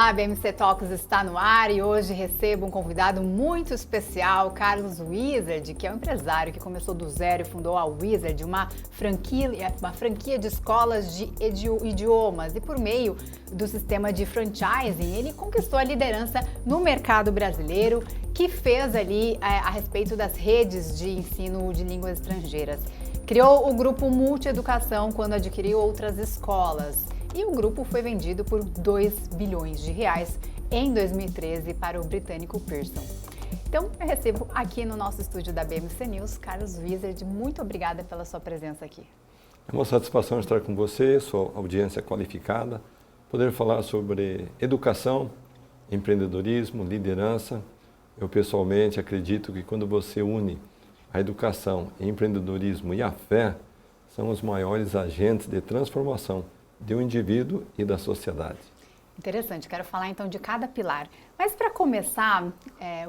Olá, BMC Talks está no ar e hoje recebo um convidado muito especial, Carlos Wizard, que é um empresário que começou do zero e fundou a Wizard, uma franquia de escolas de idiomas. E por meio do sistema de franchising, ele conquistou a liderança no mercado brasileiro, que fez ali a respeito das redes de ensino de línguas estrangeiras. Criou o grupo Multieducação quando adquiriu outras escolas. E o grupo foi vendido por 2 bilhões de reais em 2013 para o britânico Pearson. Então, eu recebo aqui no nosso estúdio da BMC News, Carlos Wizard. Muito obrigada pela sua presença aqui. É uma satisfação estar com você, sua audiência qualificada, poder falar sobre educação, empreendedorismo, liderança. Eu pessoalmente acredito que quando você une a educação, o empreendedorismo e a fé, são os maiores agentes de transformação de um indivíduo e da sociedade. Interessante, quero falar então de cada pilar. Mas para começar,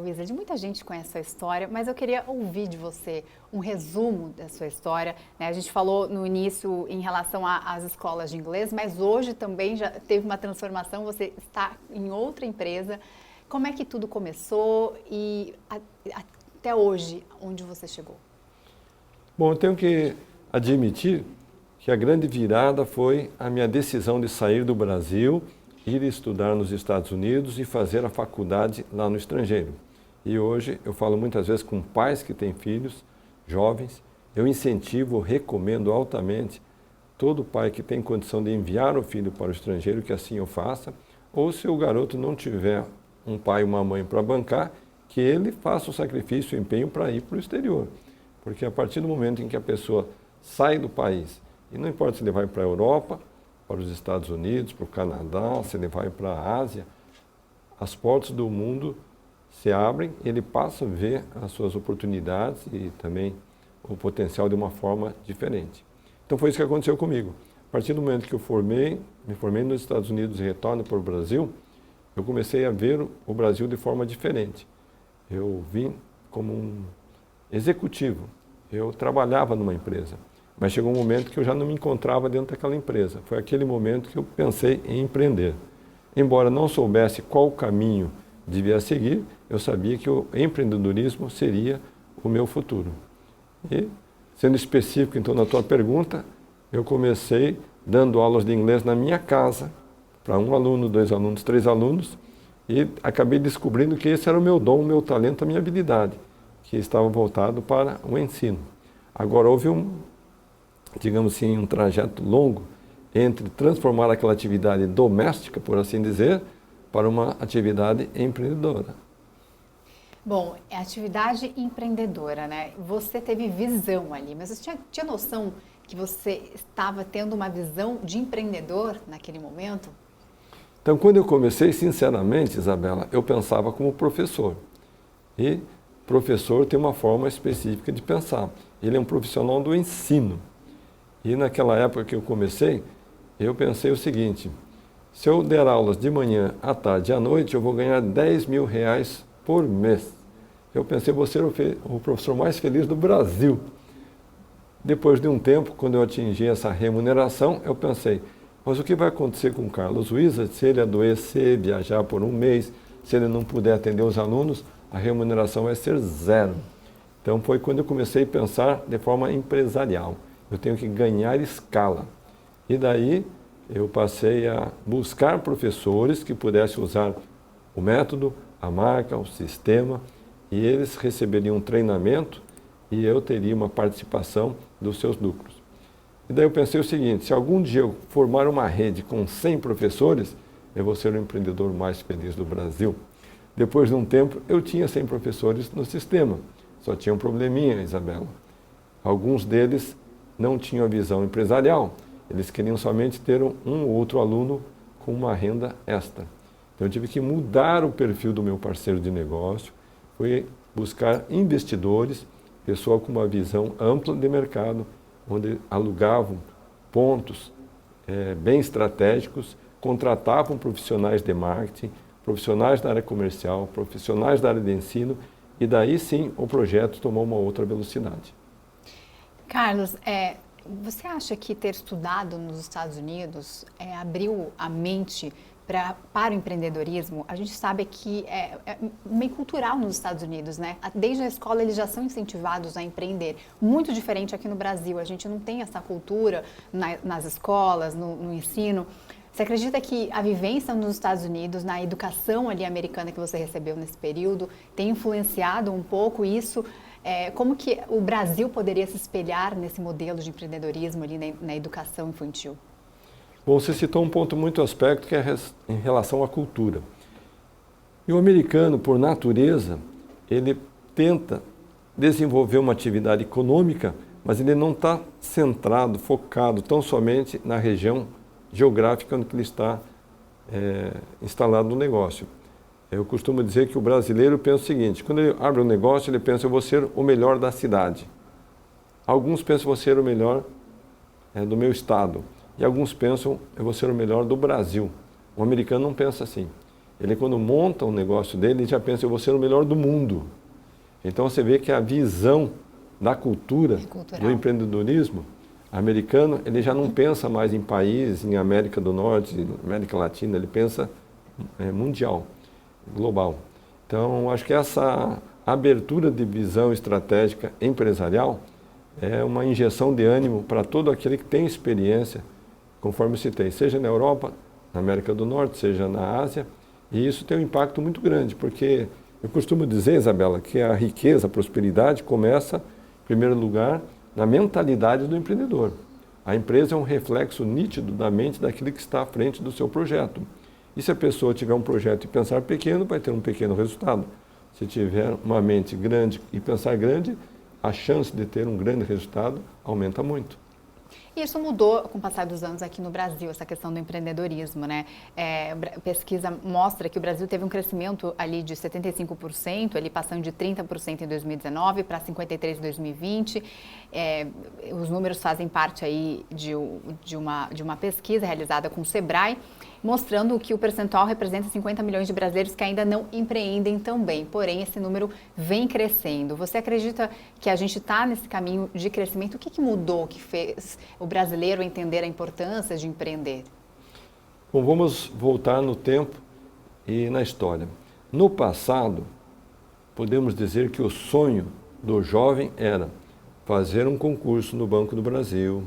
Wizard, muita gente conhece a sua história, mas eu queria ouvir de você um resumo da sua história. A gente falou no início em relação às escolas de inglês, mas hoje também já teve uma transformação, você está em outra empresa. Como é que tudo começou e até hoje, onde você chegou? Bom, eu tenho que admitir que a grande virada foi a minha decisão de sair do Brasil, ir estudar nos Estados Unidos e fazer a faculdade lá no estrangeiro. E hoje eu falo muitas vezes com pais que têm filhos jovens, eu incentivo, recomendo altamente todo pai que tem condição de enviar o filho para o estrangeiro que assim o faça, ou se o garoto não tiver um pai e uma mãe para bancar, que ele faça o sacrifício, o empenho para ir para o exterior. Porque a partir do momento em que a pessoa sai do país, e não importa se ele vai para a Europa, para os Estados Unidos, para o Canadá, se ele vai para a Ásia, as portas do mundo se abrem, ele passa a ver as suas oportunidades e também o potencial de uma forma diferente. Então foi isso que aconteceu comigo. A partir do momento que eu me formei nos Estados Unidos e retorno para o Brasil, eu comecei a ver o Brasil de forma diferente. Eu vim como um executivo, eu trabalhava numa empresa. Mas chegou um momento que eu já não me encontrava dentro daquela empresa. Foi aquele momento que eu pensei em empreender. Embora não soubesse qual caminho devia seguir, eu sabia que o empreendedorismo seria o meu futuro. E, sendo específico então na tua pergunta, eu comecei dando aulas de inglês na minha casa, para 1 aluno, 2 alunos, 3 alunos, e acabei descobrindo que esse era o meu dom, o meu talento, a minha habilidade, que estava voltado para o ensino. Agora houve digamos assim, um trajeto longo entre transformar aquela atividade doméstica, por assim dizer, para uma atividade empreendedora. Bom, é atividade empreendedora, né? Você teve visão ali, mas você tinha noção que você estava tendo uma visão de empreendedor naquele momento? Então, quando eu comecei, sinceramente, Isabela, eu pensava como professor. E professor tem uma forma específica de pensar. Ele é um profissional do ensino. E naquela época que eu comecei, eu pensei o seguinte: se eu der aulas de manhã, à tarde e à noite, eu vou ganhar 10 mil reais por mês. Eu pensei, vou ser o professor mais feliz do Brasil. Depois de um tempo, quando eu atingi essa remuneração, eu pensei, mas o que vai acontecer com o Carlos Wizard se ele adoecer, viajar por um mês, se ele não puder atender os alunos, a remuneração vai ser 0. Então foi quando eu comecei a pensar de forma empresarial. Eu tenho que ganhar escala. E daí eu passei a buscar professores que pudessem usar o método, a marca, o sistema, e eles receberiam um treinamento e eu teria uma participação dos seus lucros. E daí eu pensei o seguinte: se algum dia eu formar uma rede com 100 professores, eu vou ser o empreendedor mais feliz do Brasil. Depois de um tempo, eu tinha 100 professores no sistema. Só tinha um probleminha, Isabela. Alguns deles não tinham a visão empresarial. Eles queriam somente ter um ou outro aluno com uma renda extra. Então eu tive que mudar o perfil do meu parceiro de negócio, foi buscar investidores, pessoal com uma visão ampla de mercado, onde alugavam pontos bem estratégicos, contratavam profissionais de marketing, profissionais da área comercial, profissionais da área de ensino, e daí sim o projeto tomou uma outra velocidade. Carlos, você acha que ter estudado nos Estados Unidos abriu a mente para o empreendedorismo, a gente sabe que é meio cultural nos Estados Unidos, né? Desde a escola eles já são incentivados a empreender. Muito diferente aqui no Brasil, a gente não tem essa cultura nas escolas, no ensino. Você acredita que a vivência nos Estados Unidos, na educação ali americana que você recebeu nesse período, tem influenciado um pouco isso? Como que o Brasil poderia se espelhar nesse modelo de empreendedorismo ali na educação infantil? Bom, você citou um ponto muito aspecto que é em relação à cultura. E o americano, por natureza, ele tenta desenvolver uma atividade econômica, mas ele não está centrado, focado tão somente na região geográfica onde ele está instalado no negócio. Eu costumo dizer que o brasileiro pensa o seguinte: quando ele abre um negócio, ele pensa, eu vou ser o melhor da cidade. Alguns pensam, eu vou ser o melhor do meu estado. E alguns pensam, eu vou ser o melhor do Brasil. O americano não pensa assim. Ele, quando monta um negócio dele, ele já pensa, eu vou ser o melhor do mundo. Então, você vê que a visão da cultura, do empreendedorismo americano, ele já não pensa mais em país, em América do Norte, América Latina, ele pensa mundial, global. Então, acho que essa abertura de visão estratégica empresarial é uma injeção de ânimo para todo aquele que tem experiência, conforme eu citei, seja na Europa, na América do Norte, seja na Ásia, e isso tem um impacto muito grande, porque eu costumo dizer, Isabela, que a riqueza, a prosperidade começa, em primeiro lugar, na mentalidade do empreendedor. A empresa é um reflexo nítido da mente daquele que está à frente do seu projeto. E se a pessoa tiver um projeto e pensar pequeno, vai ter um pequeno resultado. Se tiver uma mente grande e pensar grande, a chance de ter um grande resultado aumenta muito. E isso mudou com o passar dos anos aqui no Brasil, essa questão do empreendedorismo, né? Pesquisa mostra que o Brasil teve um crescimento ali de 75%, ali passando de 30% em 2019 para 53% em 2020. Os números fazem parte aí de uma pesquisa realizada com o Sebrae, mostrando que o percentual representa 50 milhões de brasileiros que ainda não empreendem tão bem. Porém, esse número vem crescendo. Você acredita que a gente está nesse caminho de crescimento? O que mudou, que fez o brasileiro entender a importância de empreender? Bom, vamos voltar no tempo e na história. No passado, podemos dizer que o sonho do jovem era fazer um concurso no Banco do Brasil,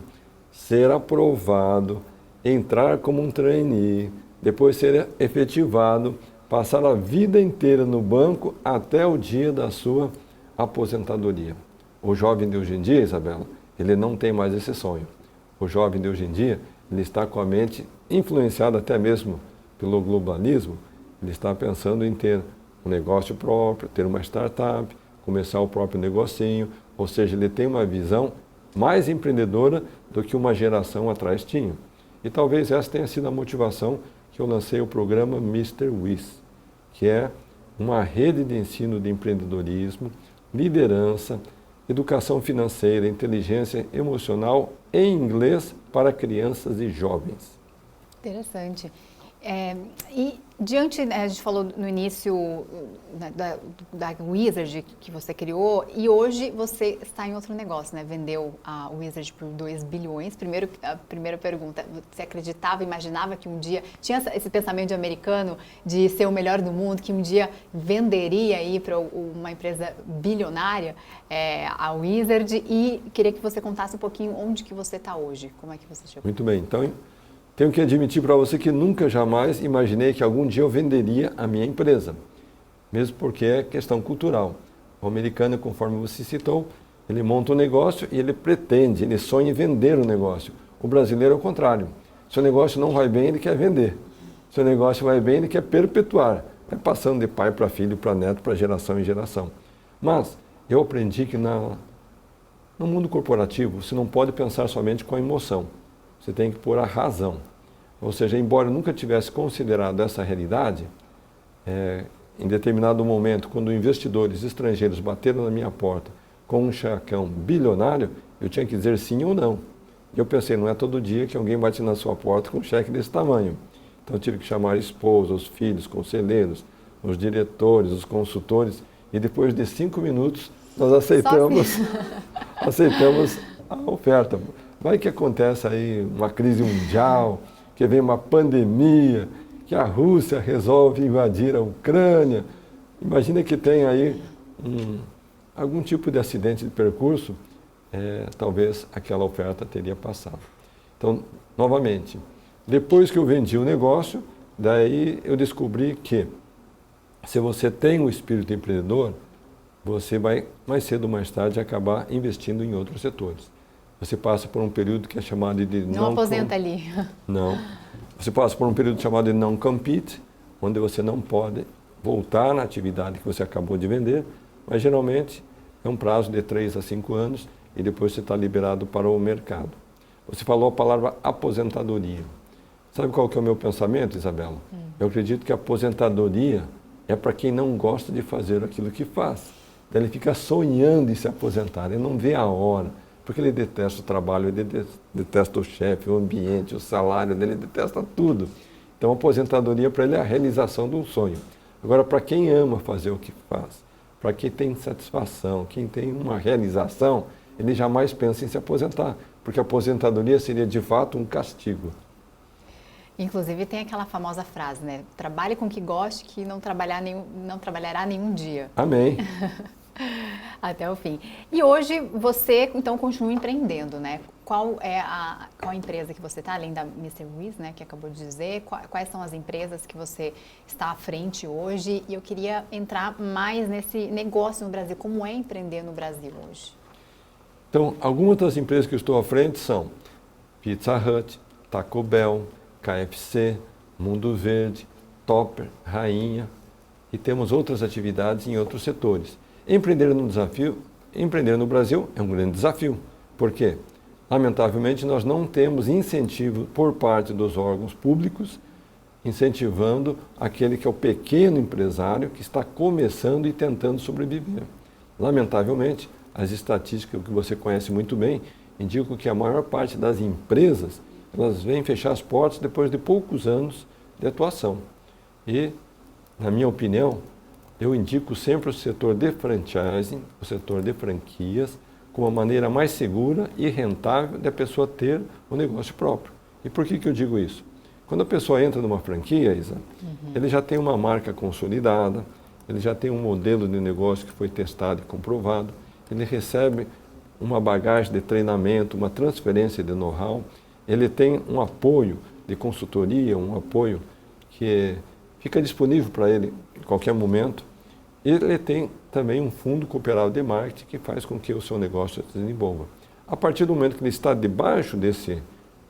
ser aprovado, entrar como um trainee, depois ser efetivado, passar a vida inteira no banco até o dia da sua aposentadoria. O jovem de hoje em dia, Isabela, ele não tem mais esse sonho. O jovem de hoje em dia, ele está com a mente influenciada até mesmo pelo globalismo, ele está pensando em ter um negócio próprio, ter uma startup, começar o próprio negocinho, ou seja, ele tem uma visão mais empreendedora do que uma geração atrás tinha. E talvez essa tenha sido a motivação que eu lancei o programa Mr. Wiz, que é uma rede de ensino de empreendedorismo, liderança, educação financeira, inteligência emocional em inglês para crianças e jovens. Interessante. E diante, a gente falou no início da Wizard que você criou, e hoje você está em outro negócio, né? Vendeu a Wizard por 2 bilhões. A primeira pergunta, você acreditava, imaginava que um dia, tinha esse pensamento de americano de ser o melhor do mundo, que um dia venderia aí para uma empresa bilionária, a Wizard, e queria que você contasse um pouquinho onde que você está hoje, como é que você chegou? Muito bem, então tenho que admitir para você que nunca jamais imaginei que algum dia eu venderia a minha empresa, mesmo porque é questão cultural. O americano, conforme você citou, ele monta um negócio e ele sonha em vender o negócio. O brasileiro é o contrário. Se o negócio não vai bem, ele quer vender. Se o negócio vai bem, ele quer perpetuar. Vai passando de pai para filho, para neto, para geração em geração. Mas eu aprendi que no mundo corporativo você não pode pensar somente com a emoção. Você tem que pôr a razão. Ou seja, embora eu nunca tivesse considerado essa realidade, em determinado momento, quando investidores estrangeiros bateram na minha porta com um checão bilionário, eu tinha que dizer sim ou não. E eu pensei, não é todo dia que alguém bate na sua porta com um cheque desse tamanho. Então eu tive que chamar a esposa, os filhos, conselheiros, os diretores, os consultores, e depois de 5 minutos nós aceitamos a oferta. Vai que acontece aí uma crise mundial, que vem uma pandemia, que a Rússia resolve invadir a Ucrânia. Imagina que tem aí algum tipo de acidente de percurso, talvez aquela oferta teria passado. Então, novamente, depois que eu vendi o negócio, daí eu descobri que se você tem o espírito empreendedor, você vai, mais cedo ou mais tarde, acabar investindo em outros setores. Você passa por um período que é chamado de... Não aposenta ali. Não. Você passa por um período chamado de não compete, onde você não pode voltar na atividade que você acabou de vender, mas geralmente é um prazo de 3 a 5 anos e depois você está liberado para o mercado. Você falou a palavra aposentadoria. Sabe qual que é o meu pensamento, Isabela? Eu acredito que a aposentadoria é para quem não gosta de fazer aquilo que faz. Ele fica sonhando em se aposentar, ele não vê a hora, porque ele detesta o trabalho, ele detesta o chefe, o ambiente, o salário dele, ele detesta tudo. Então a aposentadoria para ele é a realização de um sonho. Agora, para quem ama fazer o que faz, para quem tem satisfação, quem tem uma realização, ele jamais pensa em se aposentar, porque a aposentadoria seria de fato um castigo. Inclusive tem aquela famosa frase, né? Trabalhe com o que goste, que não trabalhará nenhum dia. Amém. Até o fim. E hoje você, então, continua empreendendo, né? Qual a empresa que você está, além da Mr. Wiz, né, que acabou de dizer? Quais são as empresas que você está à frente hoje? E eu queria entrar mais nesse negócio no Brasil. Como é empreender no Brasil hoje? Então, algumas das empresas que eu estou à frente são Pizza Hut, Taco Bell, KFC, Mundo Verde, Topper, Rainha, e temos outras atividades em outros setores. Empreender no Brasil é um grande desafio. Por quê? Lamentavelmente, nós não temos incentivo por parte dos órgãos públicos incentivando aquele que é o pequeno empresário que está começando e tentando sobreviver. Lamentavelmente, as estatísticas que você conhece muito bem indicam que a maior parte das empresas elas vêm fechar as portas depois de poucos anos de atuação. E, na minha opinião, eu indico sempre o setor de franchising, o setor de franquias, como a maneira mais segura e rentável de a pessoa ter um negócio próprio. E por que eu digo isso? Quando a pessoa entra numa franquia, Isa, ele já tem uma marca consolidada, ele já tem um modelo de negócio que foi testado e comprovado, ele recebe uma bagagem de treinamento, uma transferência de know-how, ele tem um apoio de consultoria, um apoio que fica disponível para ele em qualquer momento. Ele tem também um fundo cooperado de marketing que faz com que o seu negócio se desenvolva. A partir do momento que ele está debaixo desse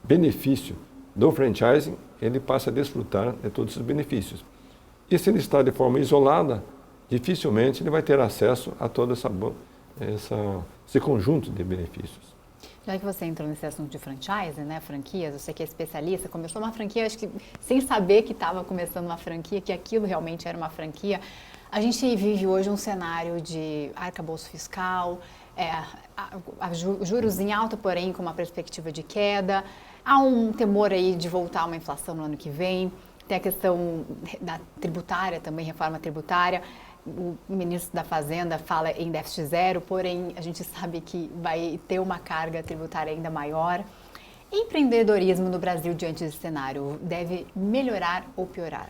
benefício do franchising, ele passa a desfrutar de todos esses benefícios. E se ele está de forma isolada, dificilmente ele vai ter acesso a todo esse conjunto de benefícios. Já que você entrou nesse assunto de franchise, né, franquias, você que é especialista, começou uma franquia, acho que sem saber que estava começando uma franquia, que aquilo realmente era uma franquia. A gente vive hoje um cenário de arcabouço fiscal, juros em alta, porém com uma perspectiva de queda. Há um temor aí de voltar a uma inflação no ano que vem. Tem a questão da tributária também, reforma tributária. O ministro da Fazenda fala em déficit zero, porém a gente sabe que vai ter uma carga tributária ainda maior. Empreendedorismo no Brasil diante desse cenário deve melhorar ou piorar?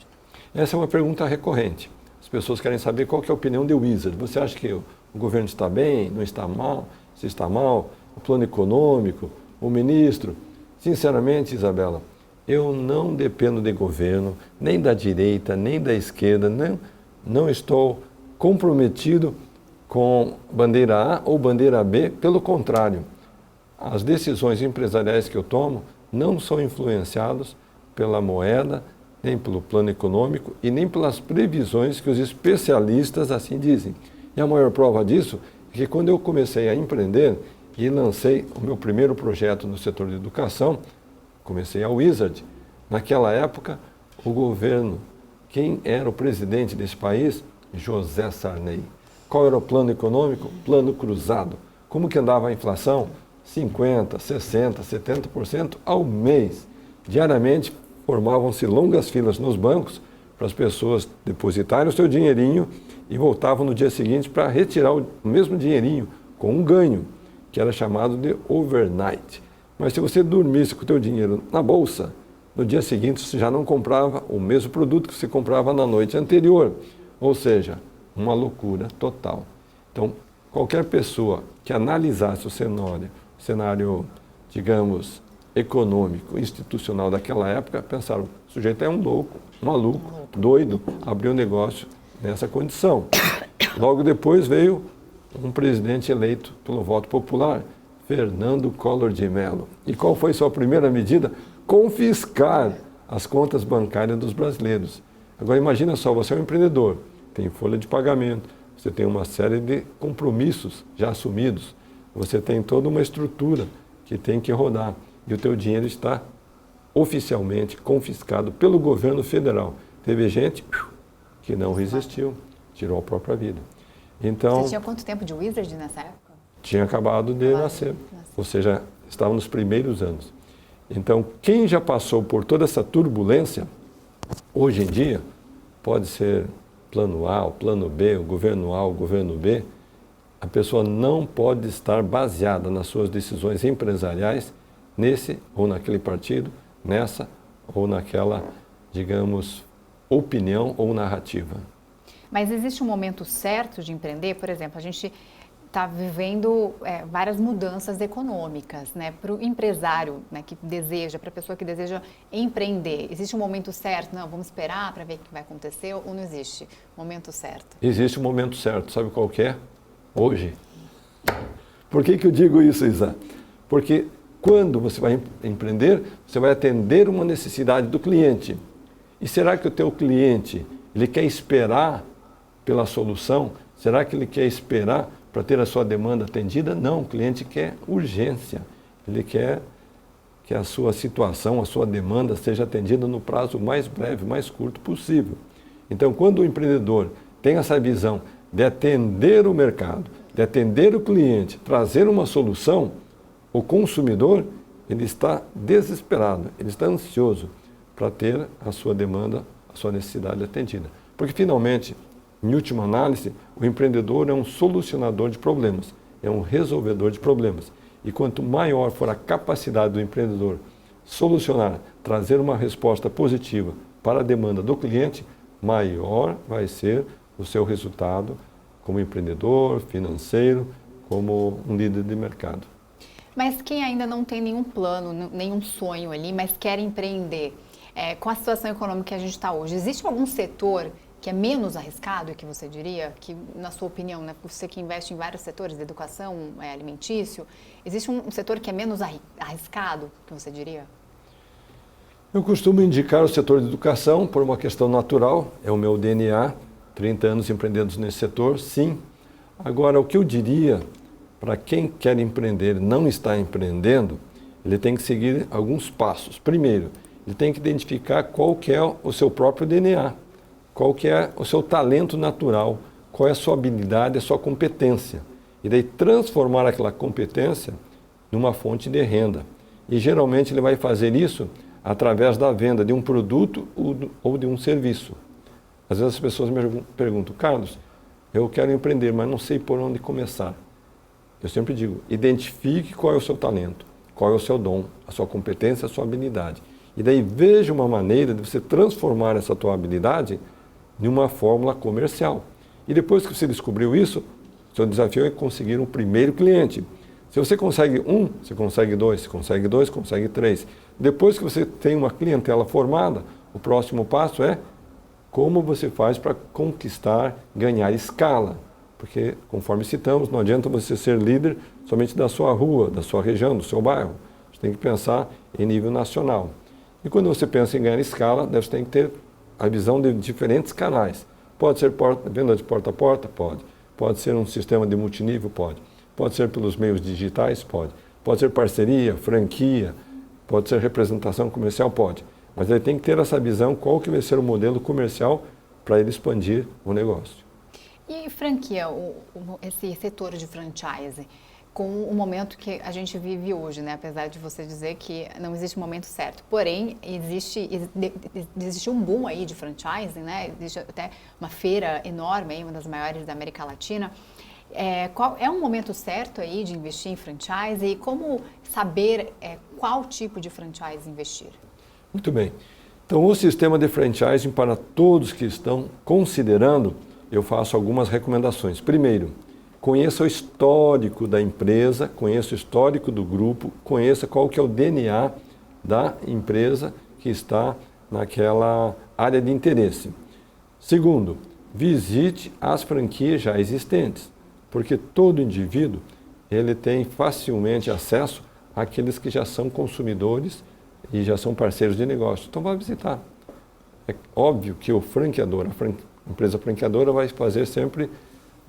Essa é uma pergunta recorrente. As pessoas querem saber qual que é a opinião do Wizard. Você acha que o governo está bem, não está mal? Se está mal, o plano econômico, o ministro? Sinceramente, Isabela, eu não dependo de governo, nem da direita, nem da esquerda, não estou comprometido com bandeira A ou bandeira B, pelo contrário, as decisões empresariais que eu tomo não são influenciadas pela moeda, nem pelo plano econômico e nem pelas previsões que os especialistas assim dizem. E a maior prova disso é que quando eu comecei a empreender e lancei o meu primeiro projeto no setor de educação, comecei a Wizard. Naquela época, o governo, quem era o presidente desse país? José Sarney. Qual era o plano econômico? Plano cruzado. Como que andava a inflação? 50%, 60%, 70% ao mês. Diariamente formavam-se longas filas nos bancos para as pessoas depositarem o seu dinheirinho e voltavam no dia seguinte para retirar o mesmo dinheirinho com um ganho, que era chamado de overnight. Mas se você dormisse com o teu dinheiro na bolsa, no dia seguinte você já não comprava o mesmo produto que você comprava na noite anterior. Ou seja, uma loucura total. Então, qualquer pessoa que analisasse o cenário, digamos, econômico, institucional daquela época, pensaram, o sujeito é um louco, maluco, doido, abriu um negócio nessa condição. Logo depois veio um presidente eleito pelo voto popular, Fernando Collor de Mello. E qual foi sua primeira medida? Confiscar as contas bancárias dos brasileiros. Agora imagina só, você é um empreendedor, tem folha de pagamento, você tem uma série de compromissos já assumidos, você tem toda uma estrutura que tem que rodar e o teu dinheiro está oficialmente confiscado pelo governo federal. Teve gente que não resistiu, tirou a própria vida. Então, você tinha quanto tempo de Wizard nessa época? Tinha acabado de nascer, ou seja, estava nos primeiros anos. Então, quem já passou por toda essa turbulência, hoje em dia, pode ser plano A, o plano B, o governo A, o governo B, a pessoa não pode estar baseada nas suas decisões empresariais nesse ou naquele partido, nessa ou naquela, digamos, opinião ou narrativa. Mas existe um momento certo de empreender? Por exemplo, a gente está vivendo várias mudanças econômicas, né? Para o empresário, né, que deseja, para a pessoa que deseja empreender, existe um momento certo? Não, vamos esperar para ver o que vai acontecer ou não existe momento certo? Existe um momento certo, sabe qual que é? Hoje. Por que eu digo isso, Isa? Porque quando você vai empreender, você vai atender uma necessidade do cliente. E será que o teu cliente, ele quer esperar pela solução? Será que ele quer esperar para ter a sua demanda atendida? Não, o cliente quer urgência. Ele quer que a sua situação, a sua demanda seja atendida no prazo mais breve, mais curto possível. Então, quando o empreendedor tem essa visão de atender o mercado, de atender o cliente, trazer uma solução, o consumidor, ele está desesperado, ele está ansioso para ter a sua demanda, a sua necessidade atendida. Porque, finalmente, em última análise, o empreendedor é um solucionador de problemas, é um resolvedor de problemas. E quanto maior for a capacidade do empreendedor solucionar, trazer uma resposta positiva para a demanda do cliente, maior vai ser o seu resultado como empreendedor, financeiro, como um líder de mercado. Mas quem ainda não tem nenhum plano, nenhum sonho ali, mas quer empreender, com a situação econômica que a gente está hoje, existe algum setor que é menos arriscado, que você diria, que na sua opinião, né, você que investe em vários setores, de educação, alimentício, existe um setor que é menos arriscado, que você diria? Eu costumo indicar o setor de educação por uma questão natural, é o meu DNA, 30 anos empreendendo nesse setor, sim. Agora, o que eu diria para quem quer empreender e não está empreendendo, ele tem que seguir alguns passos. Primeiro, ele tem que identificar qual que é o seu próprio DNA, qual que é o seu talento natural, qual é a sua habilidade, a sua competência. E daí transformar aquela competência numa fonte de renda. E geralmente ele vai fazer isso através da venda de um produto ou de um serviço. Às vezes as pessoas me perguntam, Carlos, eu quero empreender, mas não sei por onde começar. Eu sempre digo, identifique qual é o seu talento, qual é o seu dom, a sua competência, a sua habilidade. E daí veja uma maneira de você transformar essa tua habilidade em uma fórmula comercial. E depois que você descobriu isso, seu desafio é conseguir um primeiro cliente. Se você consegue um, você consegue dois, consegue três. Depois que você tem uma clientela formada, o próximo passo é como você faz para conquistar, ganhar escala. Porque, conforme citamos, não adianta você ser líder somente da sua rua, da sua região, do seu bairro. Você tem que pensar em nível nacional. E quando você pensa em ganhar escala, você tem que ter a visão de diferentes canais. Pode ser venda de porta a porta? Pode. Pode ser um sistema de multinível? Pode. Pode ser pelos meios digitais? Pode. Pode ser parceria, franquia, pode ser representação comercial? Pode. Mas ele tem que ter essa visão, qual que vai ser o modelo comercial para ele expandir o negócio. E franquia, esse setor de franchise, com o momento que a gente vive hoje, né? Apesar de você dizer que não existe um momento certo. Porém, existe um boom aí de franchising, né? Existe até uma feira enorme aí, uma das maiores da América Latina. Qual é um momento certo aí de investir em franchise e como saber qual tipo de franchise investir? Muito bem. Então, o sistema de franchising, para todos que estão considerando, eu faço algumas recomendações. Primeiro, conheça o histórico da empresa, conheça o histórico do grupo, conheça qual que é o DNA da empresa que está naquela área de interesse. Segundo, visite as franquias já existentes, porque todo indivíduo ele tem facilmente acesso àqueles que já são consumidores e já são parceiros de negócio. Então, vai visitar. É óbvio que o franqueador, a empresa franqueadora vai fazer sempre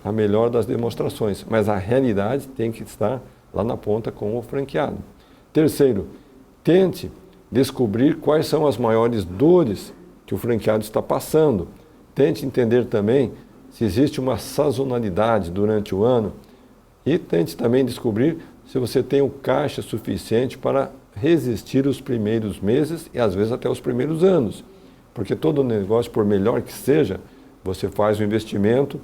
a melhor das demonstrações, mas a realidade tem que estar lá na ponta com o franqueado. Terceiro, tente descobrir quais são as maiores dores que o franqueado está passando. Tente entender também se existe uma sazonalidade durante o ano e tente também descobrir se você tem o caixa suficiente para resistir os primeiros meses e às vezes até os primeiros anos. Porque todo negócio, por melhor que seja, você faz o investimento,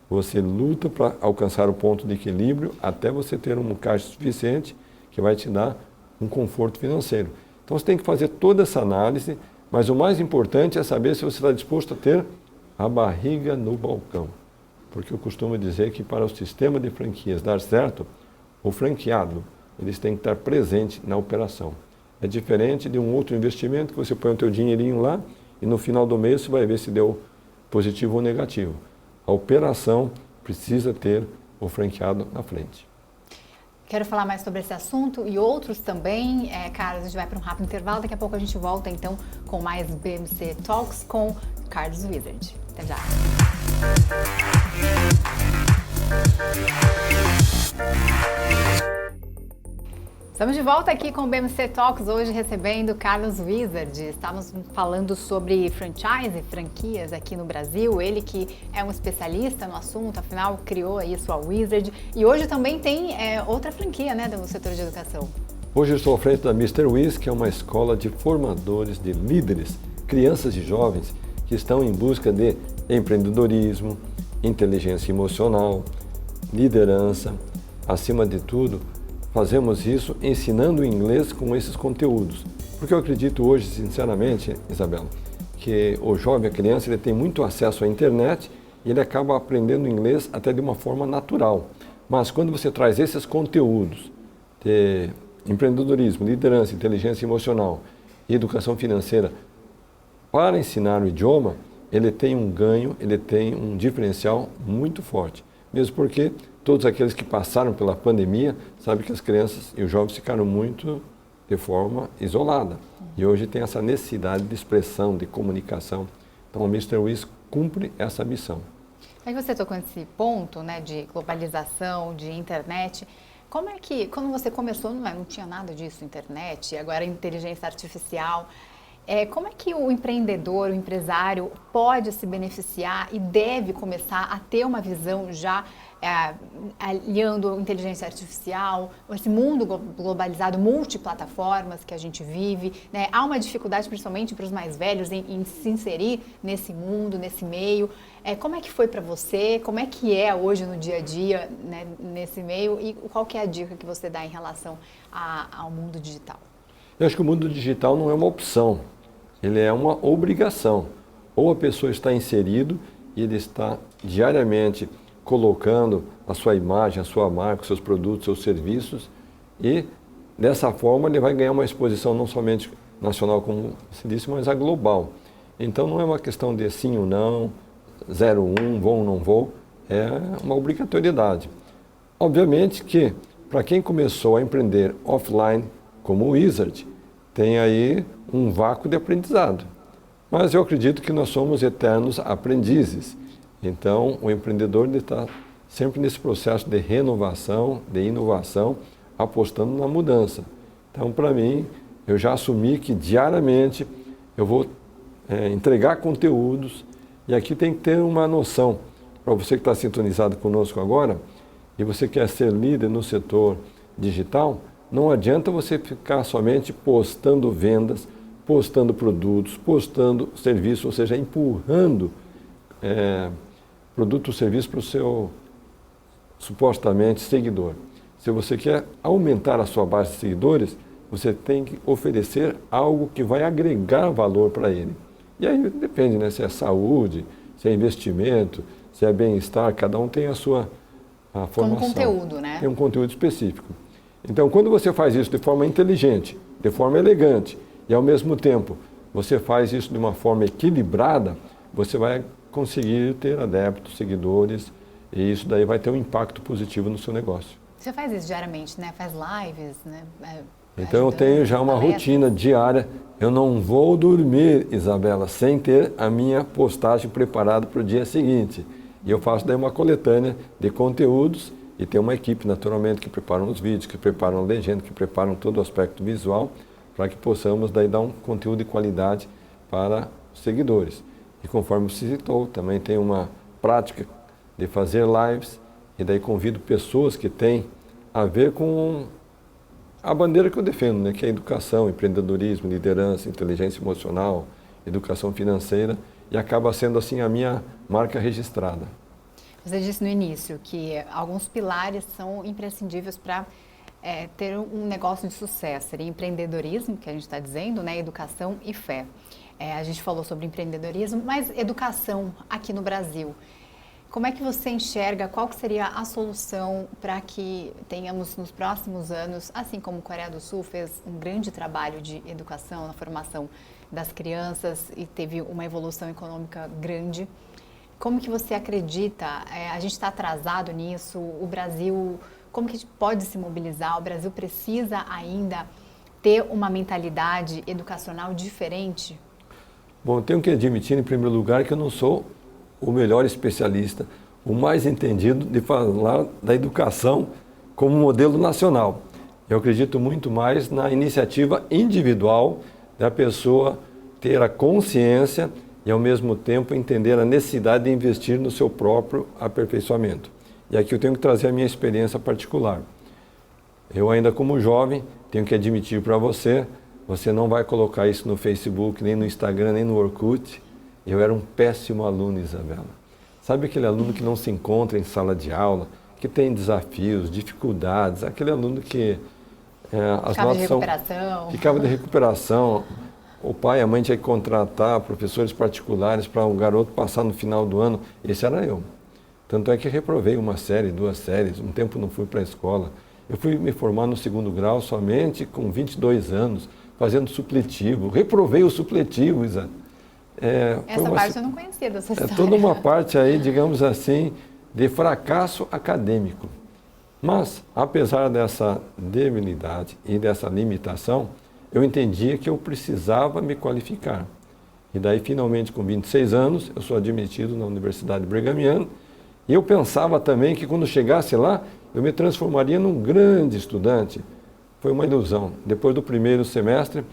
você luta para alcançar o ponto de equilíbrio até você ter um caixa suficiente que vai te dar um conforto financeiro. Então você tem que fazer toda essa análise, mas o mais importante é saber se você está disposto a ter a barriga no balcão. Porque eu costumo dizer que para o sistema de franquias dar certo, o franqueado eles têm que estar presente na operação. É diferente de um outro investimento que você põe o teu dinheirinho lá e no final do mês você vai ver se deu positivo ou negativo. A operação precisa ter o franqueado na frente. Quero falar mais sobre esse assunto e outros também. Carlos, a gente vai para um rápido intervalo. Daqui a pouco a gente volta então com mais BMC Talks com Carlos Wizard. Até já! Estamos de volta aqui com o BMC Talks, hoje recebendo Carlos Wizard. Estamos falando sobre franchise, franquias aqui no Brasil. Ele que é um especialista no assunto, afinal criou aí sua Wizard. E hoje também tem outra franquia, né, do setor de educação. Hoje eu estou à frente da Mr. Wiz, que é uma escola de formadores de líderes, crianças e jovens que estão em busca de empreendedorismo, inteligência emocional, liderança, acima de tudo. Fazemos isso ensinando inglês com esses conteúdos. Porque eu acredito hoje, sinceramente, Isabela, que o jovem, a criança, ele tem muito acesso à internet e ele acaba aprendendo inglês até de uma forma natural. Mas quando você traz esses conteúdos de empreendedorismo, liderança, inteligência emocional e educação financeira para ensinar o idioma, ele tem um ganho, ele tem um diferencial muito forte. Mesmo porque todos aqueles que passaram pela pandemia sabem que as crianças e os jovens ficaram muito de forma isolada. E hoje tem essa necessidade de expressão, de comunicação. Então, o Mr. Wiz cumpre essa missão. Aí você tocou nesse ponto, né, de globalização, de internet. Como é que, quando você começou, não tinha nada disso, internet, agora inteligência artificial. Como é que o empreendedor, o empresário pode se beneficiar e deve começar a ter uma visão já aliando inteligência artificial, esse mundo globalizado, multiplataformas que a gente vive, né? Há uma dificuldade, principalmente para os mais velhos, em se inserir nesse mundo, nesse meio. Como é que foi para você? Como é que é hoje no dia a dia, né, nesse meio? E qual que é a dica que você dá em relação ao mundo digital? Eu acho que o mundo digital não é uma opção, ele é uma obrigação. Ou a pessoa está inserido e ele está diariamente colocando a sua imagem, a sua marca, os seus produtos, seus serviços, e dessa forma ele vai ganhar uma exposição não somente nacional, como se disse, mas a global. Então não é uma questão de sim ou não, 0 ou 1, vou ou não vou, é uma obrigatoriedade. Obviamente que para quem começou a empreender offline, como o Wizard, tem aí um vácuo de aprendizado. Mas eu acredito que nós somos eternos aprendizes. Então, o empreendedor está sempre nesse processo de renovação, de inovação, apostando na mudança. Então, para mim, eu já assumi que diariamente eu vou entregar conteúdos e aqui tem que ter uma noção. Para você que está sintonizado conosco agora e você quer ser líder no setor digital, não adianta você ficar somente postando vendas, postando produtos, postando serviços, ou seja, empurrando produto ou serviço para o seu supostamente seguidor. Se você quer aumentar a sua base de seguidores, você tem que oferecer algo que vai agregar valor para ele. E aí depende, né? Se é saúde, se é investimento, se é bem-estar, cada um tem a sua formação. Com conteúdo, né? Tem um conteúdo específico. Então, quando você faz isso de forma inteligente, de forma elegante, e ao mesmo tempo você faz isso de uma forma equilibrada, você vai conseguir ter adeptos, seguidores, e isso daí vai ter um impacto positivo no seu negócio. Você faz isso diariamente, né? Faz lives, né? Então eu tenho já uma rotina diária. Eu não vou dormir, Isabela, sem ter a minha postagem preparada para o dia seguinte. E eu faço daí uma coletânea de conteúdos e tem uma equipe, naturalmente, que preparam os vídeos, que preparam a legenda, que preparam todo o aspecto visual, para que possamos daí dar um conteúdo de qualidade para os seguidores. E conforme você citou, também tem uma prática de fazer lives e daí convido pessoas que têm a ver com a bandeira que eu defendo, né, que é educação, empreendedorismo, liderança, inteligência emocional, educação financeira, e acaba sendo assim a minha marca registrada. Você disse no início que alguns pilares são imprescindíveis para ter um negócio de sucesso. Seria empreendedorismo, que a gente está dizendo, né, educação e fé. A gente falou sobre empreendedorismo, mas educação aqui no Brasil. Como é que você enxerga, qual que seria a solução para que tenhamos nos próximos anos, assim como a Coreia do Sul fez um grande trabalho de educação na formação das crianças e teve uma evolução econômica grande, como que você acredita, a gente está atrasado nisso, o Brasil, como que a gente pode se mobilizar, o Brasil precisa ainda ter uma mentalidade educacional diferente? Bom, eu tenho que admitir em primeiro lugar que eu não sou o melhor especialista, o mais entendido de falar da educação como modelo nacional. Eu acredito muito mais na iniciativa individual da pessoa ter a consciência e, ao mesmo tempo, entender a necessidade de investir no seu próprio aperfeiçoamento. E aqui eu tenho que trazer a minha experiência particular. Eu ainda como jovem tenho que admitir para você, você não vai colocar isso no Facebook, nem no Instagram, nem no Orkut. Eu era um péssimo aluno, Isabela. Sabe aquele aluno que não se encontra em sala de aula, que tem desafios, dificuldades, aquele aluno que as notas ficava de recuperação. O pai e a mãe tinham que contratar professores particulares para um garoto passar no final do ano. Esse era eu. Tanto é que reprovei uma série, 2 séries, um tempo não fui para a escola. Eu fui me formar no 2º grau somente com 22 anos, fazendo supletivo. Reprovei o supletivo, Isa. Essa parte eu não conhecia dessa história. É toda uma parte aí, digamos assim, de fracasso acadêmico. Mas, apesar dessa debilidade e dessa limitação, eu entendia que eu precisava me qualificar. E daí, finalmente, com 26 anos, eu sou admitido na Universidade Brigham Young. E eu pensava também que quando chegasse lá, eu me transformaria num grande estudante. Foi uma ilusão. Depois do primeiro semestre,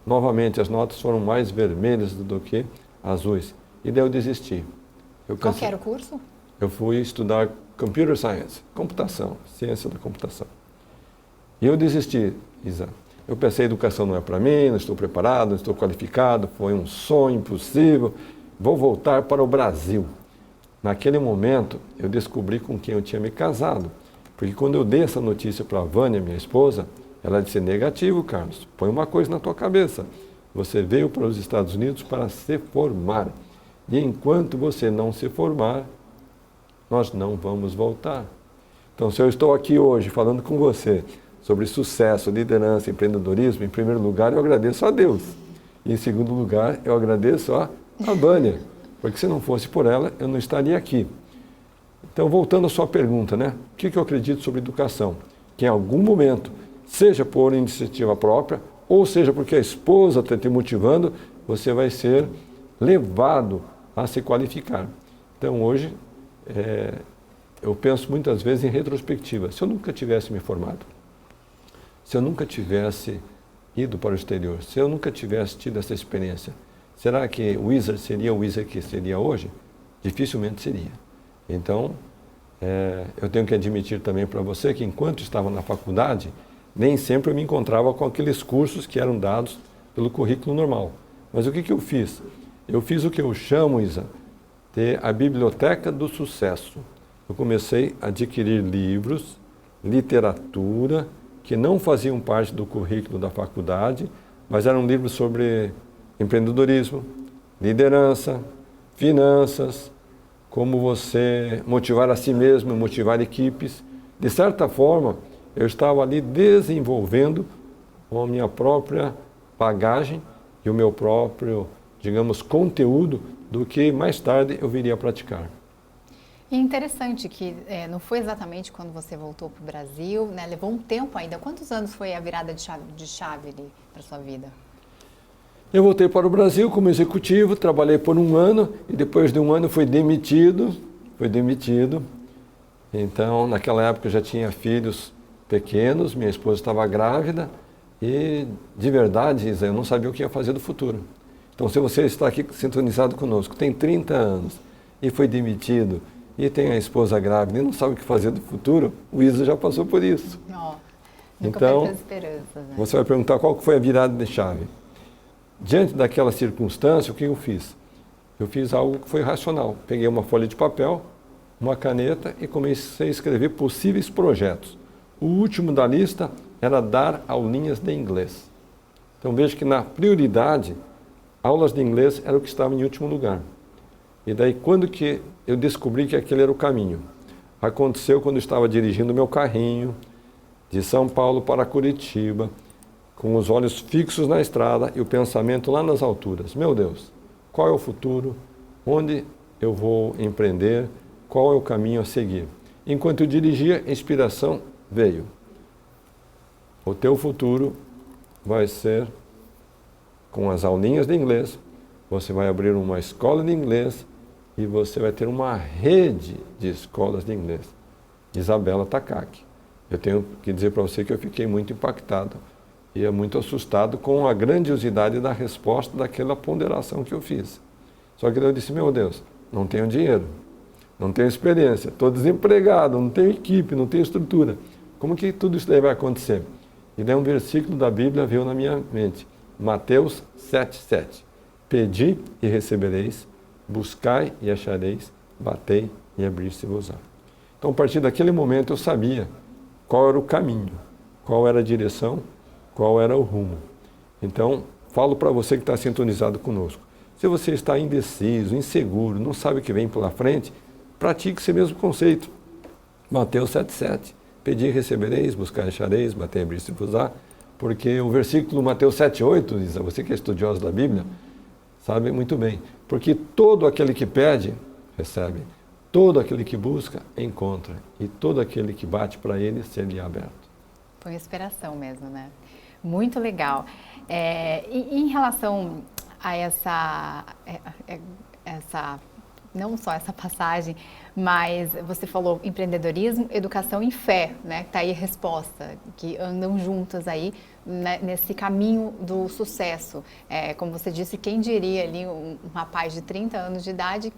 novamente as notas foram mais vermelhas do que azuis. E daí eu desisti. Qual que era o curso? Eu fui estudar Computer Science, computação, ciência da computação. E eu desisti, Isa. Eu pensei, educação não é para mim, não estou preparado, não estou qualificado, foi um sonho impossível, vou voltar para o Brasil. Naquele momento, eu descobri com quem eu tinha me casado, porque quando eu dei essa notícia para a Vânia, minha esposa, ela disse, negativo, Carlos, põe uma coisa na tua cabeça, você veio para os Estados Unidos para se formar, e enquanto você não se formar, nós não vamos voltar. Então, se eu estou aqui hoje falando com você sobre sucesso, liderança, empreendedorismo, em primeiro lugar, eu agradeço a Deus. E em segundo lugar, eu agradeço a Vânia, porque se não fosse por ela, eu não estaria aqui. Então, voltando à sua pergunta, né? O que eu acredito sobre educação? Que em algum momento, seja por iniciativa própria, ou seja porque a esposa está te motivando, você vai ser levado a se qualificar. Então, hoje, eu penso muitas vezes em retrospectiva. Se eu nunca tivesse me formado, se eu nunca tivesse ido para o exterior, se eu nunca tivesse tido essa experiência, será que o Wizard seria o Wizard que seria hoje? Dificilmente seria. Então, eu tenho que admitir também para você que enquanto estava na faculdade, nem sempre eu me encontrava com aqueles cursos que eram dados pelo currículo normal. Mas o que eu fiz? Eu fiz o que eu chamo, Isa, de a biblioteca do sucesso. Eu comecei a adquirir livros, literatura, que não faziam parte do currículo da faculdade, mas eram livros sobre empreendedorismo, liderança, finanças, como você motivar a si mesmo, motivar equipes. De certa forma, eu estava ali desenvolvendo a minha própria bagagem e o meu próprio, digamos, conteúdo do que mais tarde eu viria a praticar. E é interessante que não foi exatamente quando você voltou para o Brasil, né? Levou um tempo ainda. Quantos anos foi a virada de chave ali para a sua vida? Eu voltei para o Brasil como executivo, trabalhei por um ano e depois de um ano fui demitido. Então, naquela época eu já tinha filhos pequenos, minha esposa estava grávida e, de verdade, Isa, eu não sabia o que ia fazer do futuro. Então, se você está aqui sintonizado conosco, tem 30 anos e foi demitido e tem a esposa grávida e não sabe o que fazer do futuro, o Isa já passou por isso. Nunca então, perde as esperanças, né? Você vai perguntar qual foi a virada de chave. Diante daquela circunstância, o que eu fiz? Eu fiz algo que foi racional. Peguei uma folha de papel, uma caneta e comecei a escrever possíveis projetos. O último da lista era dar aulinhas de inglês. Então veja que na prioridade, aulas de inglês era o que estava em último lugar. E daí quando que eu descobri que aquele era o caminho? Aconteceu quando eu estava dirigindo meu carrinho de São Paulo para Curitiba, com os olhos fixos na estrada e o pensamento lá nas alturas. Meu Deus, qual é o futuro? Onde eu vou empreender? Qual é o caminho a seguir? Enquanto eu dirigia, a inspiração veio. O teu futuro vai ser com as aulinhas de inglês, você vai abrir uma escola de inglês e você vai ter uma rede de escolas de inglês. Isabela Takaki. Eu tenho que dizer para você que eu fiquei muito impactado e muito assustado com a grandiosidade da resposta daquela ponderação que eu fiz. Só que eu disse, meu Deus, não tenho dinheiro, não tenho experiência, estou desempregado, não tenho equipe, não tenho estrutura. Como que tudo isso daí vai acontecer? E daí um versículo da Bíblia veio na minha mente, Mateus 7,7. Pedi e recebereis, buscai e achareis, batei e abrir-se-vos-á. Então, a partir daquele momento, eu sabia qual era o caminho, qual era a direção, qual era o rumo. Então, falo para você que está sintonizado conosco. Se você está indeciso, inseguro, não sabe o que vem pela frente, pratique esse mesmo conceito. Mateus 7,7. Pedi e recebereis, buscar e achareis, bater e abrir-se-vos-á. Porque o versículo Mateus 7,8, Isa, você que é estudioso da Bíblia, sabe muito bem. Porque todo aquele que pede, recebe. Todo aquele que busca, encontra. E todo aquele que bate para ele, ser-lhe aberto. Foi inspiração mesmo, né? Muito legal. E em relação a essa, não só essa passagem, mas você falou empreendedorismo, educação e fé, né? Que tá aí a resposta, que andam juntas aí, né, nesse caminho do sucesso. Como você disse, quem diria ali um rapaz de 30 anos de idade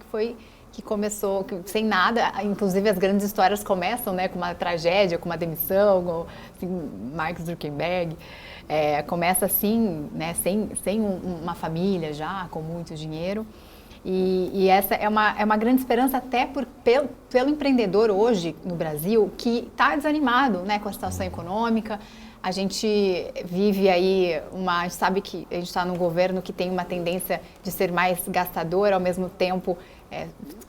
que começou sem nada, inclusive as grandes histórias começam, né, com uma tragédia, com uma demissão, com assim, Mark Zuckerberg, começa assim, né, sem uma família já, com muito dinheiro. E essa é uma grande esperança até pelo empreendedor hoje no Brasil que está desanimado, né, com a situação econômica. A gente vive aí a gente sabe que a gente está num governo que tem uma tendência de ser mais gastador, ao mesmo tempo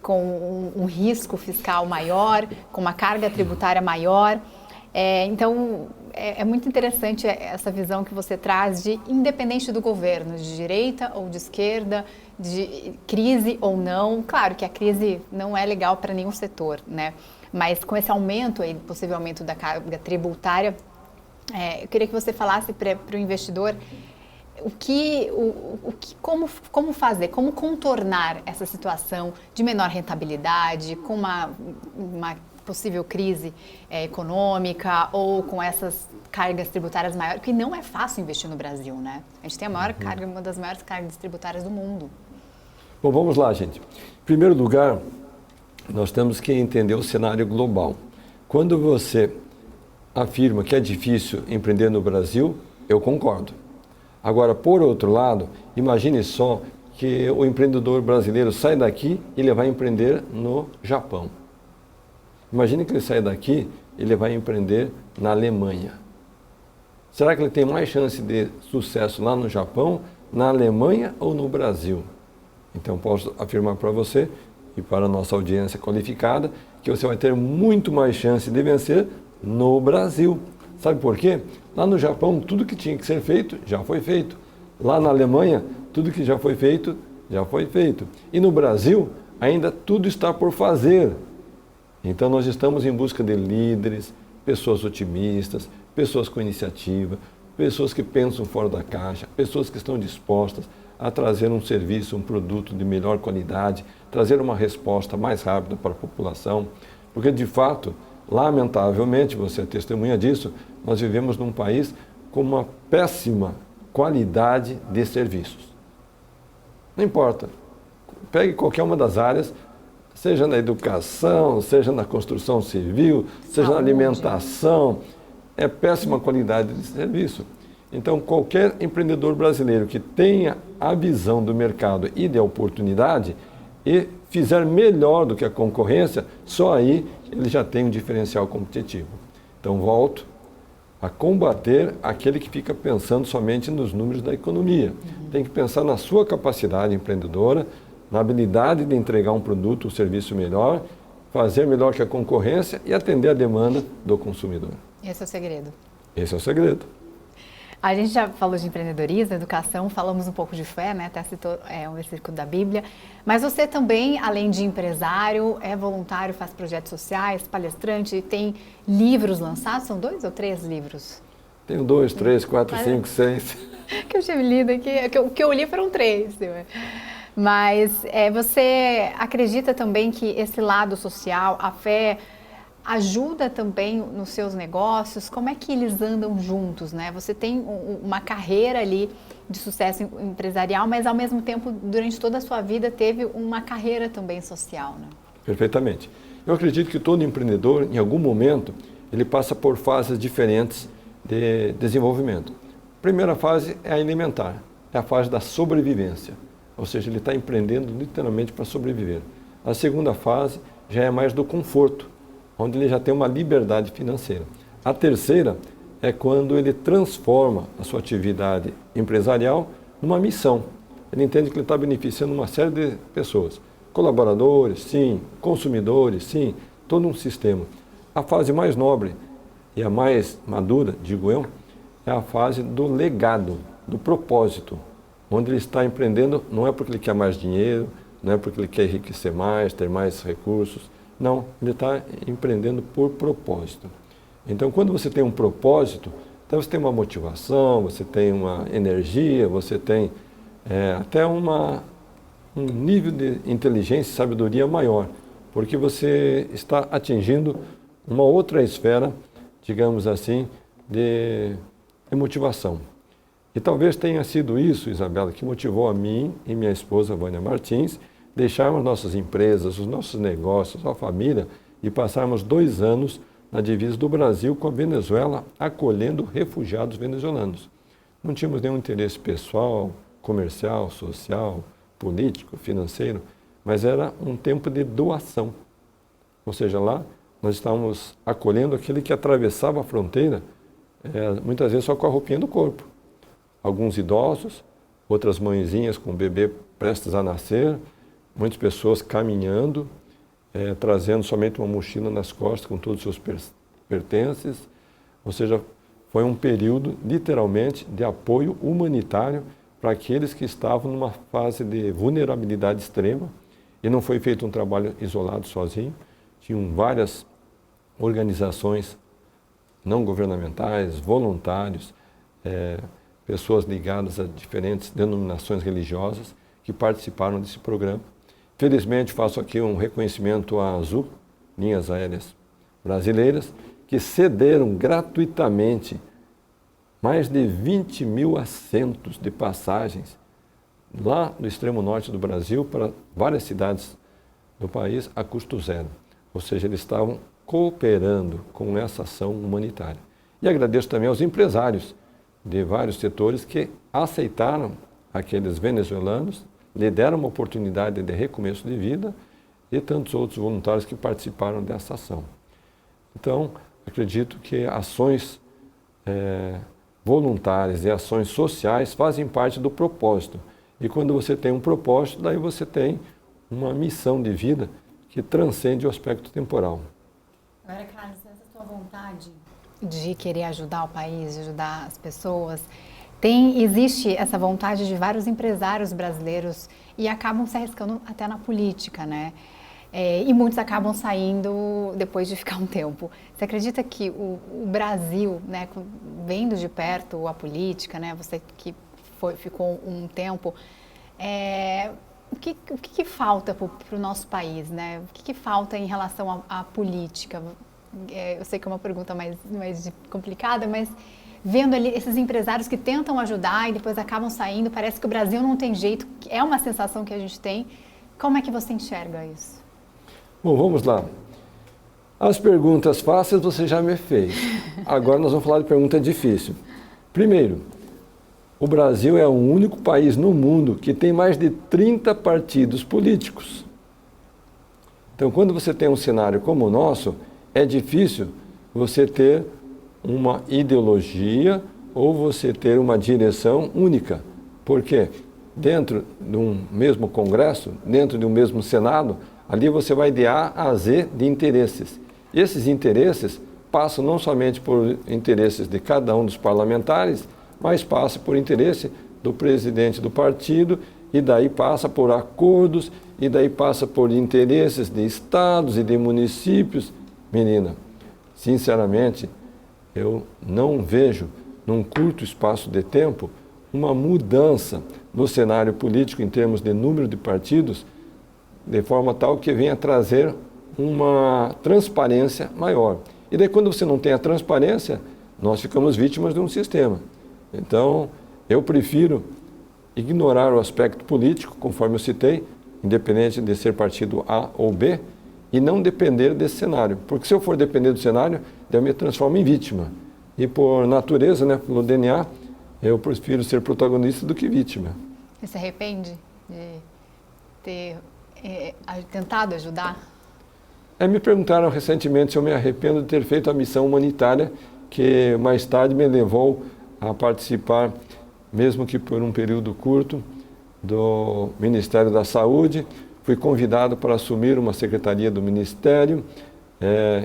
com um risco fiscal maior, com uma carga tributária maior. Então, é muito interessante essa visão que você traz de independente do governo, de direita ou de esquerda, de crise ou não. Claro que a crise não é legal para nenhum setor, né? Mas com esse aumento aí, possível aumento da carga tributária, eu queria que você falasse para o investidor como fazer, como contornar essa situação de menor rentabilidade, com uma possível crise econômica ou com essas cargas tributárias maiores, porque não é fácil investir no Brasil, né? A gente tem a maior carga, uma das maiores cargas tributárias do mundo. Bom, vamos lá, gente. Em primeiro lugar, nós temos que entender o cenário global. Quando você afirma que é difícil empreender no Brasil, eu concordo. Agora, por outro lado, imagine só que o empreendedor brasileiro sai daqui e ele vai empreender no Japão. Imagine que ele sai daqui e ele vai empreender na Alemanha. Será que ele tem mais chance de sucesso lá no Japão, na Alemanha ou no Brasil? Então, posso afirmar para você e para a nossa audiência qualificada que você vai ter muito mais chance de vencer no Brasil. Sabe por quê? Lá no Japão, tudo que tinha que ser feito, já foi feito. Lá na Alemanha, tudo que já foi feito, já foi feito. E no Brasil, ainda tudo está por fazer. Então, nós estamos em busca de líderes, pessoas otimistas, pessoas com iniciativa, pessoas que pensam fora da caixa, pessoas que estão dispostas a trazer um serviço, um produto de melhor qualidade, trazer uma resposta mais rápida para a população. Porque, de fato, lamentavelmente, você é testemunha disso, nós vivemos num país com uma péssima qualidade de serviços. Não importa, pegue qualquer uma das áreas, seja na educação, seja na construção civil, seja na alimentação, é péssima qualidade de serviço. Então, qualquer empreendedor brasileiro que tenha a visão do mercado e de oportunidade e fizer melhor do que a concorrência, só aí ele já tem um diferencial competitivo. Então, volto a combater aquele que fica pensando somente nos números da economia. Tem que pensar na sua capacidade empreendedora, na habilidade de entregar um produto ou serviço melhor, fazer melhor que a concorrência e atender a demanda do consumidor. Esse é o segredo. Esse é o segredo. A gente já falou de empreendedorismo, educação, falamos um pouco de fé, né? Até citou um versículo da Bíblia. Mas você também, além de empresário, é voluntário, faz projetos sociais, palestrante, tem livros lançados? São 2 ou 3 livros? Tenho 2, 3, 4, 5, 6. Que eu tinha lido aqui, o que eu li foram 3. Mas você acredita também que esse lado social, a fé, ajuda também nos seus negócios? Como é que eles andam juntos, né? Você tem uma carreira ali de sucesso empresarial, mas ao mesmo tempo, durante toda a sua vida, teve uma carreira também social, né? Perfeitamente. Eu acredito que todo empreendedor, em algum momento, ele passa por fases diferentes de desenvolvimento. A primeira fase é a alimentar, é a fase da sobrevivência, ou seja, ele está empreendendo literalmente para sobreviver. A segunda fase já é mais do conforto, onde ele já tem uma liberdade financeira. A terceira é quando ele transforma a sua atividade empresarial numa missão. Ele entende que ele está beneficiando uma série de pessoas. Colaboradores, sim. Consumidores, sim. Todo um sistema. A fase mais nobre e a mais madura, digo eu, é a fase do legado, do propósito, onde ele está empreendendo não é porque ele quer mais dinheiro, não é porque ele quer enriquecer mais, ter mais recursos. Não, ele está empreendendo por propósito. Então, quando você tem um propósito, então você tem uma motivação, você tem uma energia, você tem até um nível de inteligência e sabedoria maior, porque você está atingindo uma outra esfera, digamos assim, de motivação. E talvez tenha sido isso, Isabela, que motivou a mim e minha esposa, Vânia Martins, deixarmos nossas empresas, os nossos negócios, a família e passarmos 2 anos na divisa do Brasil com a Venezuela, acolhendo refugiados venezuelanos. Não tínhamos nenhum interesse pessoal, comercial, social, político, financeiro, mas era um tempo de doação. Ou seja, lá nós estávamos acolhendo aquele que atravessava a fronteira, muitas vezes só com a roupinha do corpo. Alguns idosos, outras mãezinhas com o bebê prestes a nascer, muitas pessoas caminhando, trazendo somente uma mochila nas costas com todos os seus pertences. Ou seja, foi um período, literalmente, de apoio humanitário para aqueles que estavam numa fase de vulnerabilidade extrema. E não foi feito um trabalho isolado, sozinho. Tinham várias organizações não governamentais, voluntários, pessoas ligadas a diferentes denominações religiosas que participaram desse programa. Felizmente, faço aqui um reconhecimento à Azul, Linhas Aéreas Brasileiras, que cederam gratuitamente mais de 20 mil assentos de passagens lá no extremo norte do Brasil para várias cidades do país a custo zero. Ou seja, eles estavam cooperando com essa ação humanitária. E agradeço também aos empresários de vários setores que aceitaram aqueles venezuelanos, lhe deram uma oportunidade de recomeço de vida e tantos outros voluntários que participaram dessa ação. Então, acredito que ações voluntárias e ações sociais fazem parte do propósito. E quando você tem um propósito, daí você tem uma missão de vida que transcende o aspecto temporal. Agora, Carlos, essa sua vontade de querer ajudar o país, de ajudar as pessoas, existe essa vontade de vários empresários brasileiros e acabam se arriscando até na política, né? E muitos acabam saindo depois de ficar um tempo. Você acredita que o Brasil, né, vendo de perto a política, né, você que ficou um tempo, o que falta para o nosso país, né? O que falta em relação à política? Eu sei que é uma pergunta mais complicada, mas vendo ali esses empresários que tentam ajudar e depois acabam saindo, parece que o Brasil não tem jeito, é uma sensação que a gente tem. Como é que você enxerga isso? Bom, vamos lá. As perguntas fáceis você já me fez. Agora nós vamos falar de pergunta difícil. Primeiro, o Brasil é o único país no mundo que tem mais de 30 partidos políticos. Então, quando você tem um cenário como o nosso, é difícil você ter uma ideologia ou você ter uma direção única. Por quê? Dentro de um mesmo Congresso, dentro de um mesmo Senado, ali você vai de A a Z de interesses. E esses interesses passam não somente por interesses de cada um dos parlamentares, mas passa por interesse do presidente do partido, e daí passa por acordos, e daí passa por interesses de estados e de municípios. Menina, sinceramente, eu não vejo, num curto espaço de tempo, uma mudança no cenário político em termos de número de partidos, de forma tal que venha trazer uma transparência maior. E daí, quando você não tem a transparência, nós ficamos vítimas de um sistema. Então, eu prefiro ignorar o aspecto político, conforme eu citei, independente de ser partido A ou B, e não depender desse cenário. Porque se eu for depender do cenário, eu me transformo em vítima. E por natureza, né, pelo DNA, eu prefiro ser protagonista do que vítima. Você se arrepende de ter tentado ajudar? Me perguntaram recentemente se eu me arrependo de ter feito a missão humanitária que mais tarde me levou a participar, mesmo que por um período curto, do Ministério da Saúde. Fui convidado para assumir uma secretaria do Ministério,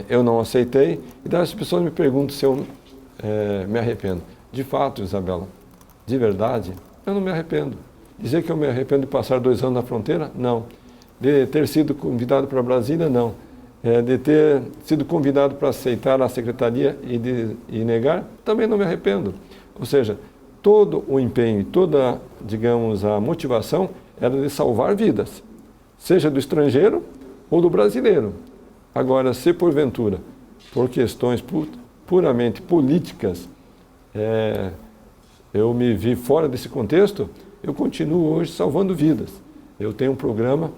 eu não aceitei, e daí as pessoas me perguntam se eu me arrependo. De fato, Isabela, de verdade, eu não me arrependo. Dizer que eu me arrependo de passar 2 anos na fronteira? Não. De ter sido convidado para Brasília? Não. De ter sido convidado para aceitar a secretaria e negar? Também não me arrependo. Ou seja, todo o empenho e toda, digamos, a motivação era de salvar vidas, seja do estrangeiro ou do brasileiro. Agora, se porventura, por questões puramente políticas, eu me vi fora desse contexto, eu continuo hoje salvando vidas. Eu tenho um programa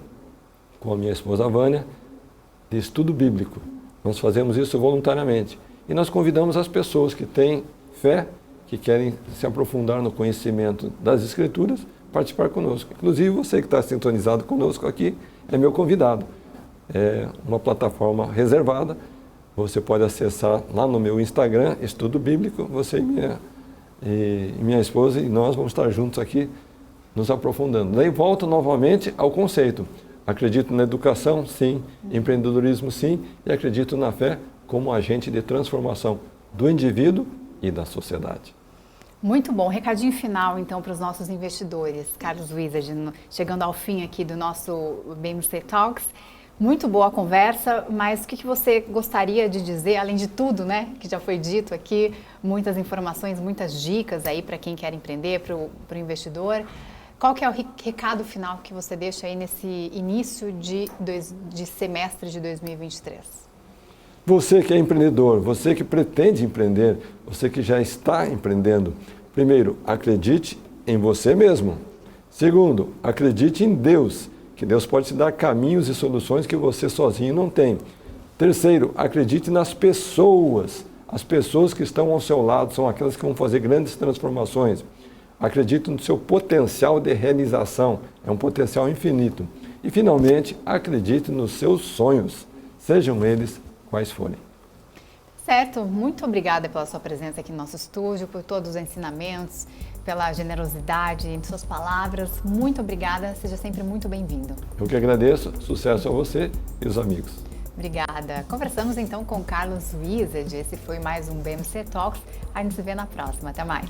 com a minha esposa Vânia de estudo bíblico. Nós fazemos isso voluntariamente. E nós convidamos as pessoas que têm fé, que querem se aprofundar no conhecimento das Escrituras, participar conosco. Inclusive você que está sintonizado conosco aqui é meu convidado. É uma plataforma reservada. Você pode acessar lá no meu Instagram, Estudo Bíblico. Você e minha esposa e nós vamos estar juntos aqui nos aprofundando. Daí volto novamente ao conceito. Acredito na educação, sim. Empreendedorismo, sim. E acredito na fé como agente de transformação do indivíduo e da sociedade. Muito bom. Recadinho final, então, para os nossos investidores. Carlos Wizard, chegando ao fim aqui do nosso BMC Talks. Muito boa a conversa, mas o que você gostaria de dizer, além de tudo, né, que já foi dito aqui, muitas informações, muitas dicas aí para quem quer empreender, para o investidor. Qual que é o recado final que você deixa aí nesse início de semestre de 2023? Você que é empreendedor, você que pretende empreender, você que já está empreendendo, primeiro, acredite em você mesmo. Segundo, acredite em Deus, que Deus pode te dar caminhos e soluções que você sozinho não tem. Terceiro, acredite nas pessoas. As pessoas que estão ao seu lado são aquelas que vão fazer grandes transformações. Acredite no seu potencial de realização, é um potencial infinito. E, finalmente, acredite nos seus sonhos, sejam eles quais forem. certo, muito obrigada pela sua presença aqui no nosso estúdio, por todos os ensinamentos, pela generosidade em suas palavras. Muito obrigada, seja sempre muito bem-vindo. Eu que agradeço, sucesso a você e os amigos. Obrigada. Conversamos então com Carlos Wizard. Esse foi mais um BMC Talks. A gente se vê na próxima. Até mais.